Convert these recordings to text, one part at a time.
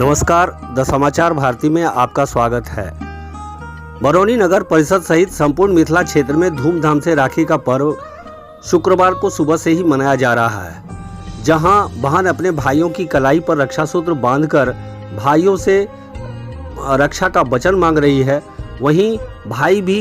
नमस्कार, द समाचार भारती में आपका स्वागत है। बरौनी नगर परिषद सहित संपूर्ण मिथिला क्षेत्र में धूमधाम से राखी का पर्व शुक्रवार को सुबह से ही मनाया जा रहा है। जहां बहन अपने भाइयों की कलाई पर रक्षा सूत्र बांधकर भाइयों से रक्षा का वचन मांग रही है, वहीं भाई भी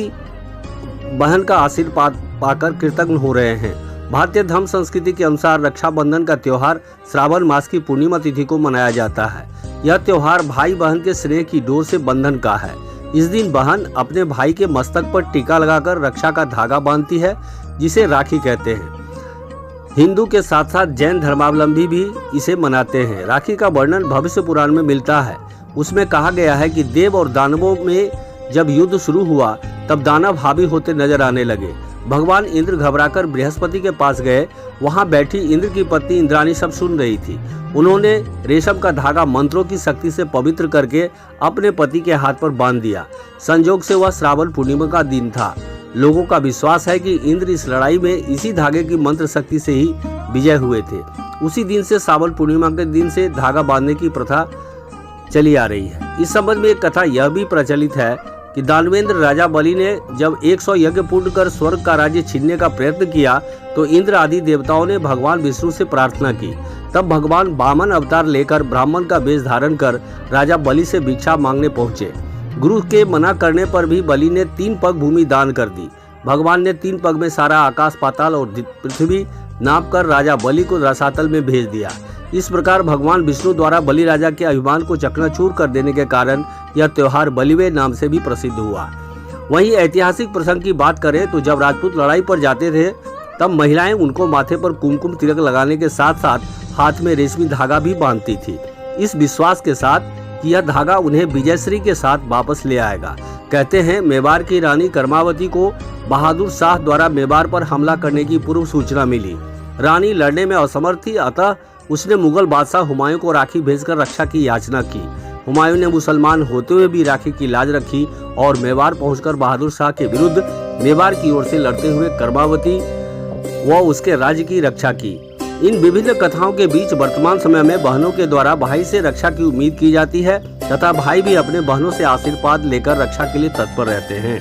बहन का आशीर्वाद पाकर कृतज्ञ हो रहे हैं। भारतीय धर्म संस्कृति के अनुसार रक्षाबंधन का त्योहार श्रावण मास की पूर्णिमा तिथि को मनाया जाता है। यह त्योहार भाई बहन के स्नेह की डोर से बंधन का है। इस दिन बहन अपने भाई के मस्तक पर टीका लगाकर रक्षा का धागा बांधती है, जिसे राखी कहते हैं। हिंदू के साथ साथ जैन धर्मावलंबी भी इसे मनाते हैं। राखी का वर्णन भविष्य पुराण में मिलता है। उसमें कहा गया है कि देव और दानवों में जब युद्ध शुरू हुआ तब दानव हावी होते नजर आने लगे। भगवान इंद्र घबराकर बृहस्पति के पास गए। वहां बैठी इंद्र की पत्नी इंद्राणी सब सुन रही थी। उन्होंने रेशम का धागा मंत्रों की शक्ति से पवित्र करके अपने पति के हाथ पर बांध दिया। संजोग से वह श्रावण पूर्णिमा का दिन था। लोगों का विश्वास है कि इंद्र इस लड़ाई में इसी धागे की मंत्र शक्ति से ही विजय हुए थे। उसी दिन से श्रावण पूर्णिमा के दिन से धागा बांधने की प्रथा चली आ रही है। इस संबंध में एक कथा यह भी प्रचलित है कि दानवेंद्र राजा बलि ने जब 100 यज्ञ पूर्ण कर स्वर्ग का राज्य छीनने का प्रयत्न किया तो इंद्र आदि देवताओं ने भगवान विष्णु से प्रार्थना की। तब भगवान वामन अवतार लेकर ब्राह्मण का वेश धारण कर राजा बलि से भिक्षा मांगने पहुंचे। गुरु के मना करने पर भी बलि ने 3 पग भूमि दान कर दी। भगवान ने 3 पग में सारा आकाश, पाताल और पृथ्वी नाप कर राजा बलि को रसातल में भेज दिया। इस प्रकार भगवान विष्णु द्वारा बलि राजा के अभिमान को चकनाचूर कर देने के कारण यह त्योहार बलिवे नाम से भी प्रसिद्ध हुआ। वहीं ऐतिहासिक प्रसंग की बात करें तो जब राजपूत लड़ाई पर जाते थे तब महिलाएं उनको माथे पर कुमकुम तिलक लगाने के साथ साथ हाथ में रेशमी धागा भी बांधती थी, इस विश्वास के साथ कि यह धागा उन्हें विजयश्री के साथ वापस ले आएगा। कहते हैं मेवाड़ की रानी कर्मावती को बहादुर शाह द्वारा मेवाड़ पर हमला करने की पूर्व सूचना मिली। रानी लड़ने में असमर्थ थी, अतः उसने मुगल बादशाह हुमायूं को राखी भेजकर रक्षा की याचना की। हुमायूं ने मुसलमान होते हुए भी राखी की लाज रखी और मेवाड़ पहुंचकर बहादुर शाह के विरुद्ध मेवाड़ की ओर से लड़ते हुए कर्मावती व उसके राज्य की रक्षा की। इन विभिन्न कथाओं के बीच वर्तमान समय में बहनों के द्वारा भाई से रक्षा की उम्मीद की जाती है तथा भाई भी अपने बहनों से आशीर्वाद लेकर रक्षा के लिए तत्पर रहते हैं।